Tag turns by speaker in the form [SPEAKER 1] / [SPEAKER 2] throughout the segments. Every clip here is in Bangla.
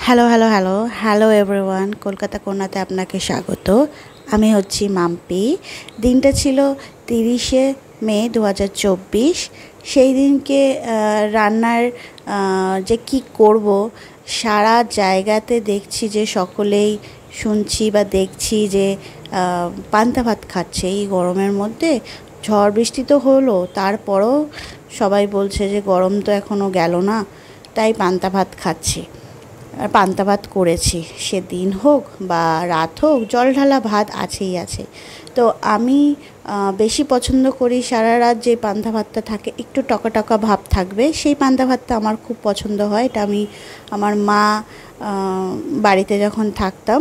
[SPEAKER 1] Hello hello hello hello everyone, Kolkata কোনাতে আপনাকে স্বাগত। আমি হচ্ছি মাম্পি। দিনটা ছিল 30শে মে 2024। সেই দিনকে রান্নার যে কি করব, সারা জায়গাতে দেখছি যে সকলেই শুনছি বা দেখছি যে পান্তা ভাত খাচ্ছে এই গরমের মধ্যে। ঝড় বৃষ্টি তো হলো, তারপরেও সবাই বলছে যে গরম তো এখনও গেল না, তাই পান্তা ভাত খাচ্ছি। পান্তা ভাত করেছি, সে দিন হোক বা রাত হোক, জল ঢালা ভাত আছেই আছে। তো আমি বেশি পছন্দ করি সারা রাত যে পান্তা ভাতটা থাকে, একটু টকা টকা ভাব থাকবে, সেই পান্তা ভাতটা আমার খুব পছন্দ হয়। এটা আমি আমার মা বাড়িতে যখন থাকতাম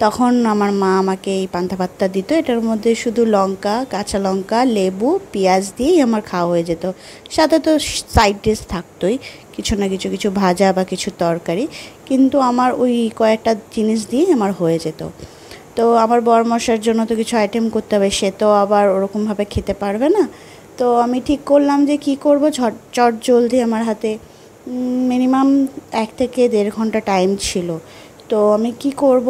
[SPEAKER 1] তখন আমার মা আমাকে এই পান্তা ভাতটা দিত। এটার মধ্যে শুধু লঙ্কা, কাঁচা লঙ্কা, লেবু, পেঁয়াজ দিয়েই আমার খাওয়া হয়ে যেত। সাথে তো সাইড ডিশ থাকতোই, কিছু না কিছু, কিছু ভাজা বা কিছু তরকারি, কিন্তু আমার ওই কয়েকটা জিনিস দিয়ে আমার হয়ে যেত। তো আমার বরমশাইয়ের জন্য তো কিছু আইটেম করতে হবে, সে তো আবার ওরকমভাবে খেতে পারবে না। তো আমি ঠিক করলাম যে কি করব, চট জলদি আমার হাতে মিনিমাম 1 থেকে 1.5 ঘন্টা টাইম ছিল। তো আমি কি করব,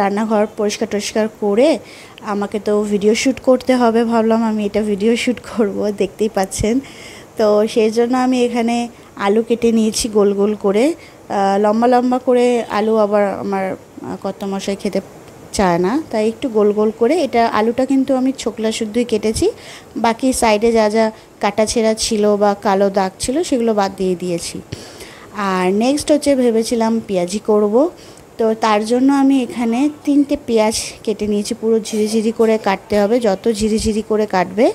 [SPEAKER 1] রান্নাঘর পরিষ্কার টরিষ্কার করে আমাকে তো ভিডিও শ্যুট করতে হবে, ভাবলাম আমি এটা ভিডিও শ্যুট করব, দেখতেই পাচ্ছেন। তো সেই জন্য আমি এখানে আলু কেটে নিয়েছি গোল গোল করে, লম্বা লম্বা করে আলু আবার আমার কর্তামশাই খেতে চায় না, তাই একটু গোল গোল করে। এটা আলুটা কিন্তু আমি ছোকলা শুদ্ধই কেটেছি, বাকি সাইডে যা যা কাটা ছেঁড়া ছিল বা কালো দাগ ছিল সেগুলো বাদ দিয়ে দিয়েছি। আর নেক্সট হচ্ছে ভেবেছিলাম পেঁয়াজি করব। তো তার জন্য আমি এখানে 3টে পেঁয়াজ কেটে নিয়েছি, পুরো ঝিরিঝিরি করে কাটতে হবে, যত ঝিরিঝিরি করে কাটবে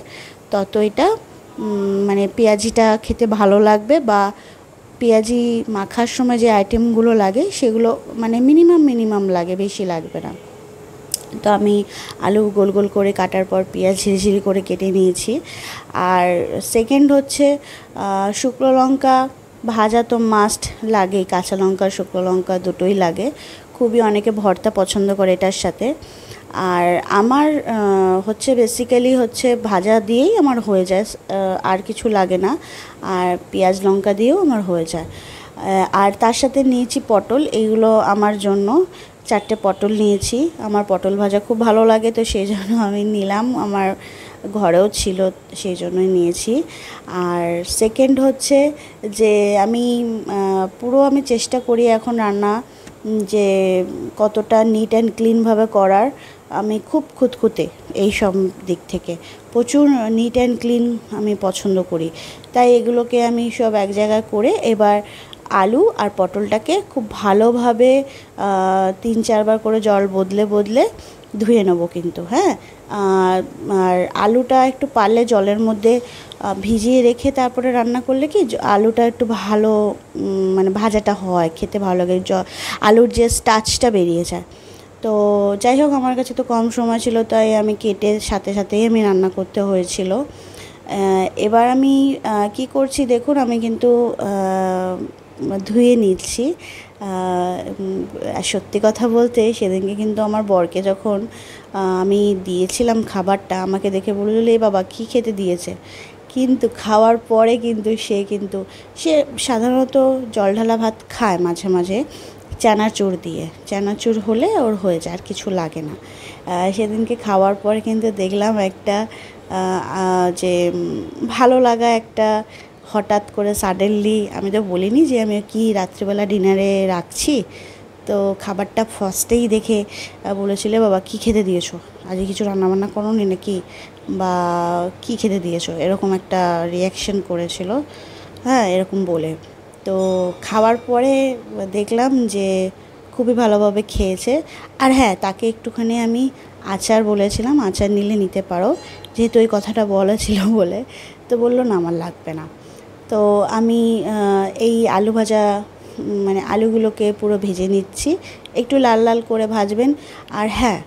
[SPEAKER 1] তত এটা মানে পেঁয়াজিটা খেতে ভালো লাগবে, বা পেঁয়াজি মাখার সময় যে আইটেমগুলো লাগে সেগুলো মানে মিনিমাম লাগে, বেশি লাগবে না। তো আমি আলু গোল গোল করে কাটার পর পেঁয়াজ ঝিরিঝিরি করে কেটে নিয়েছি। আর সেকেন্ড হচ্ছে শুকনো লঙ্কা ভাজা তো মাস্ট লাগে, কাঁচা লঙ্কা শুকনো লঙ্কা দুটোই লাগে। খুবই অনেকে ভর্তা পছন্দ করে এটার সাথে। আর আমার হচ্ছে বেসিক্যালি হচ্ছে ভাজা দিয়েই আমার হয়ে যায়, আর কিছু লাগে না। আর পেঁয়াজ লঙ্কা দিয়েও আমার হয়ে যায়। আর তার সাথে নিয়েছি পটল, এইগুলো আমার জন্য 4টে পটল নিয়েছি। আমার পটল ভাজা খুব ভালো লাগে, তো সেই জন্য আমি নিলাম, আমার ঘরেও ছিল সেই জন্যই নিয়েছি। আর সেকেন্ড হচ্ছে যে আমি পুরো আমি চেষ্টা করি এখন রান্না যে কতটা নিট অ্যান্ড ক্লিনভাবে করার। আমি খুব খুঁতখুঁতে এই সব দিক থেকে, প্রচুর নিট অ্যান্ড ক্লিন আমি পছন্দ করি। তাই এগুলোকে আমি সব এক জায়গায় করে এবার আলু আর পটলটাকে খুব ভালোভাবে 3-4 বার করে জল বদলে বদলে ধুয়ে নেবো কিন্তু, হ্যাঁ। আর আলুটা একটু পারলে জলের মধ্যে ভিজিয়ে রেখে তারপরে রান্না করলে কি আলুটা একটু ভালো মানে ভাজাটা হয়, খেতে ভালো লাগে, আলুর যে স্টার্চটা বেরিয়ে যায়। তো যাই হোক, আমার কাছে তো কম সময় ছিল, তাই আমি কেটে সাথে সাথেই আমি রান্না করতে হয়েছিল। এবার আমি কি করছি দেখুন, আমি কিন্তু ধুয়ে নিচ্ছি। সত্যি কথা বলতে সেদিনকে কিন্তু আমার বরকে যখন আমি দিয়েছিলাম খাবারটা, আমাকে দেখে বলল, এ বাবা কী খেতে দিয়েছে। কিন্তু খাওয়ার পরে কিন্তু সে সাধারণত জল ঢালা ভাত খায় মাঝে মাঝে চানাচুর দিয়ে, চানাচুর হলে ওর হয়ে যায়, আর কিছু লাগে না। সেদিনকে খাওয়ার পরে কিন্তু দেখলাম একটা যে ভালো লাগা একটা হঠাৎ করে সাডেনলি, আমি তো বলিনি যে আমি কি রাত্রিবেলা ডিনারে রাখছি। তো খাবারটা ফার্স্টেই দেখে বলেছিলে, বাবা কী খেতে দিয়েছো, আজকে কিছু রান্নাবান্না করোনি নাকি, বা কী খেতে দিয়েছো, এরকম একটা রিয়াকশন করেছিল, হ্যাঁ, এরকম বলে। তো খাওয়ার পরে দেখলাম যে খুবই ভালোভাবে খেয়েছে। আর হ্যাঁ, তাকে একটুখানি আমি আচার বলেছিলাম, আচার নিলে নিতে পারো, যেহেতু ওই কথাটা বলা ছিল বলে। তো বললো না আমার লাগবে না। তো আমি এই আলু ভাজা মানে আলুগুলোকে পুরো ভেজে নিচ্ছি, একটু লাল লাল করে ভাজবেন। আর হ্যাঁ,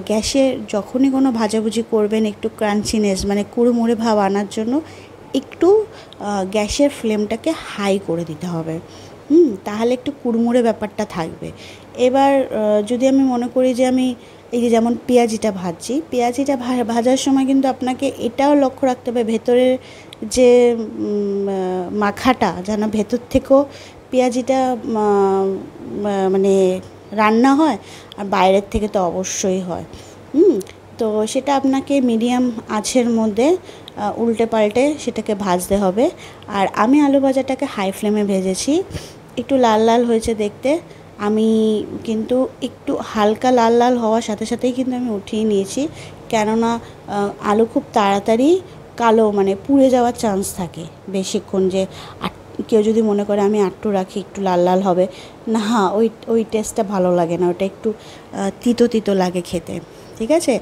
[SPEAKER 1] গ্যাসে যখনই কোনো ভাজাভুজি করবেন একটু ক্রাঞ্চিনেস মানে কুড়মুড়ে ভাব আনার জন্য একটু গ্যাসের ফ্লেমটাকে হাই করে দিতে হবে, তাহলে একটু কুড়মুড়ে ব্যাপারটা থাকবে। এবার যদি আমি মনে করি যে আমি এই যে যেমন পেঁয়াজিটা ভাজছি, পেঁয়াজিটা ভাজার সময় কিন্তু আপনাকে এটাও লক্ষ্য রাখতে হবে ভেতরের যে মাখাটা যেন ভেতর থেকেও পেঁয়াজিটা মানে রান্না হয়, আর বাইরের থেকে তো অবশ্যই হয়। তো সেটা আপনাকে মিডিয়াম আঁচের মধ্যে উল্টে পাল্টে সেটাকে ভাজতে হবে। আর আমি আলু ভাজাটাকে হাই ফ্লেমে ভেজেছি, একটু লাল লাল হয়েছে দেখতে। আমি কিন্তু একটু হালকা লাল লাল হওয়ার সাথে সাথেই কিন্তু আমি উঠিয়ে নিয়েছি, কেননা আলু খুব তাড়াতাড়ি কালো মানে পুড়ে যাওয়ার চান্স থাকে বেশিক্ষণ। যে কেউ যদি মনে করে আমি আটটু রাখি একটু লাল লাল হবে, না, ওই টেস্টটা ভালো লাগে না, ওটা একটু তিতো তিতো লাগে খেতে। ঠিক আছে,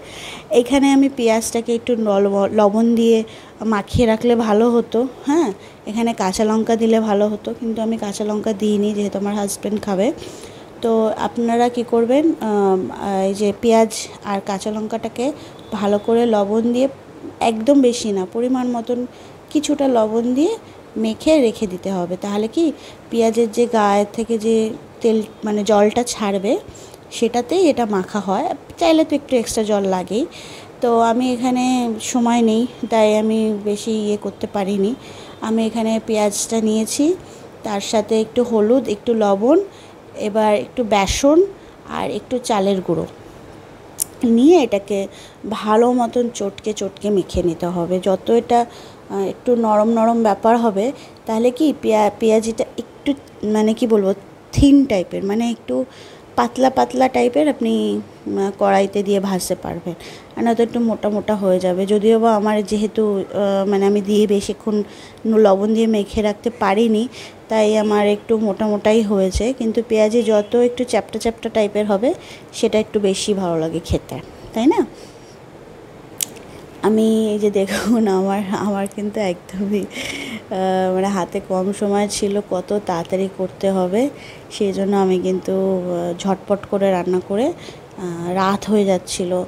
[SPEAKER 1] এখানে আমি পেঁয়াজটাকে একটু লবণ দিয়ে মাখিয়ে রাখলে ভালো হতো। হ্যাঁ, এখানে কাঁচা লঙ্কা দিলে ভালো হতো, কিন্তু আমি কাঁচা লঙ্কা দিইনি যেহেতু আমার হাজব্যান্ড খাবে। তো আপনারা কি করবেন, এই যে পেঁয়াজ আর কাঁচা লঙ্কাটাকে ভালো করে লবণ দিয়ে, একদম বেশি না, পরিমাণ মতন কিছুটা লবণ দিয়ে মেখে রেখে দিতে হবে। তাহলে কি পেঁয়াজের যে গায়ের থেকে যে তেল মানে জলটা ছাড়বে, সেটাতেই এটা মাখা হয়। চাইলে তো একটু এক্সট্রা জল লাগেই। তো আমি এখানে সময় নেই, তাই আমি বেশি করতে পারিনি। আমি এখানে পেঁয়াজটা নিয়েছি, তার সাথে একটু হলুদ, একটু লবণ, এবার একটু বেসন আর একটু চালের গুঁড়ো নিয়ে এটাকে ভালো মতন চটকে চটকে মেখে নিতে হবে। যত এটা একটু নরম নরম ব্যাপার হবে, তাহলে কি পেঁয়াজিটা একটু মানে কি বলবো, থিন টাইপের, মানে একটু পাতলা পাতলা টাইপের আপনি কড়াইতে দিয়ে ভাজতে পারবেন। আর নয়তো একটু মোটা মোটা হয়ে যাবে। যদিও বা আমার যেহেতু মানে আমি দিয়ে বেশিক্ষণ লবণ দিয়ে মেখে রাখতে পারিনি, তাই আমার একটু মোটা মোটাই হয়েছে। কিন্তু পেঁয়াজি যত একটু চ্যাপটা চ্যাপটা টাইপের হবে, সেটা একটু বেশি ভালো লাগে খেতে, তাই না? আমি এই যে দেখুন, আমার কিন্তু একদমই মানে হাতে কম সময় ছিল, কত তাড়াতাড়ি করতে হবে, সেই জন্য আমি কিন্তু ঝটপট করে রান্না করে রাত হয়ে যাচ্ছিলো,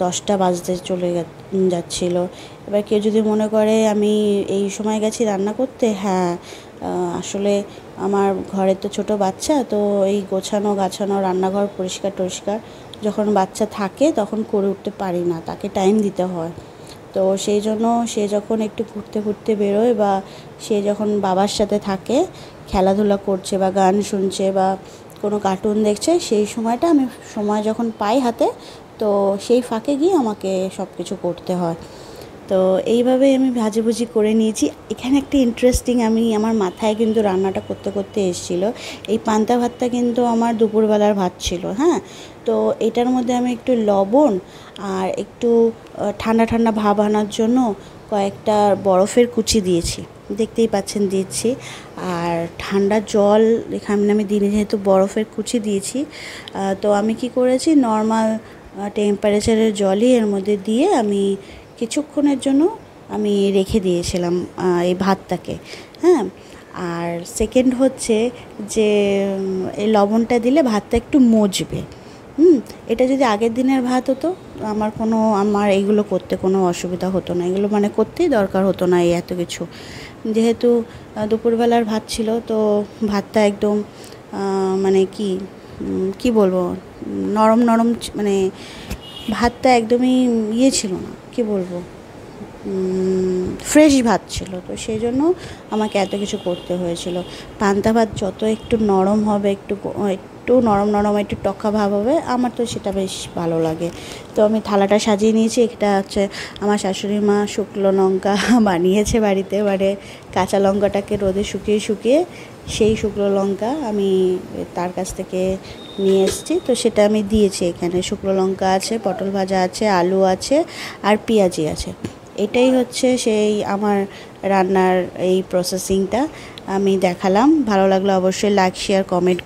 [SPEAKER 1] 10টা বাজতে চলে যাচ্ছিলো। এবার কেউ যদি মনে করে আমি এই সময় গেছি রান্না করতে, হ্যাঁ, আসলে আমার ঘরে তো ছোট বাচ্চা, তো এই গোছানো গাছানো, রান্নাঘর পরিষ্কার টরিষ্কার যখন বাচ্চা থাকে তখন করে উঠতে পারি না, তাকে টাইম দিতে হয়। তো সেই জন্য সে যখন একটু ঘুরতে ঘুরতে বেরোয়, বা সে যখন বাবার সাথে থাকে, খেলাধুলা করছে বা গান শুনছে বা কোনো কার্টুন দেখছে, সেই সময়টা আমি সময় যখন পাই হাতে, তো সেই ফাঁকে গিয়ে আমাকে সব কিছু করতে হয়। তো এইভাবে আমি ভাজিভুজি করে নিয়েছি। এখানে একটা ইন্টারেস্টিং, আমার মাথায় কিন্তু রান্নাটা করতে করতে এসেছিলো। এই পান্তা ভাতটা কিন্তু আমার দুপুরবেলার ভাত ছিল। হ্যাঁ, তো এটার মধ্যে আমি একটু লবণ আর একটু ঠান্ডা ঠান্ডা ভাব আনার জন্য কয়েকটা বরফের কুচি দিয়েছি, দেখতেই পাচ্ছেন দিচ্ছি। আর ঠান্ডা জল এখানে আমি দিনে যেহেতু বরফের কুচি দিয়েছি, তো আমি কি করেছি, নর্মাল টেম্পারেচারের জলই এর মধ্যে দিয়ে আমি কিছুক্ষণের জন্য আমি রেখে দিয়েছিলাম এই ভাতটাকে। হ্যাঁ, আর সেকেন্ড হচ্ছে যে এই লবণটা দিলে ভাতটা একটু মজবে। এটা যদি আগের দিনের ভাত হতো, আমার এইগুলো করতে কোনো অসুবিধা হতো না, এগুলো মানে করতেই দরকার হতো না এই এত কিছু। যেহেতু দুপুরবেলার ভাত ছিল, তো ভাতটা একদম মানে কি বলবো, নরম নরম, মানে ভাতটা একদমই ছিল না, কি বলবো, ফ্রেশ ভাত ছিল। তো সেই জন্য আমাকে এত কিছু করতে হয়েছিল। পান্তা ভাত যত একটু নরম হবে, একটু নরম নরম, একটু টকা ভাব হবে, আমার তো সেটা বেশ ভালো লাগে। তো আমি থালাটা সাজিয়ে নিয়েছি। এটা হচ্ছে আমার শাশুড়ি মা শুকনো লঙ্কা বানিয়েছে বাড়িতে, মানে কাঁচা লঙ্কাটাকে রোদে শুকিয়ে শুকিয়ে সেই শুকনো লঙ্কা আমি তার কাছ থেকে নিয়ে এসেছি। তো সেটা আমি দিয়েছি এখানে। শুকনো লঙ্কা আছে, পটল ভাজা আছে, আলু আছে, আর পেঁয়াজি আছে। এটাই হচ্ছে সেই আমার রান্নার এই প্রসেসিংটা আমি দেখালাম। ভালো লাগলে অবশ্যই লাইক, শেয়ার, কমেন্ট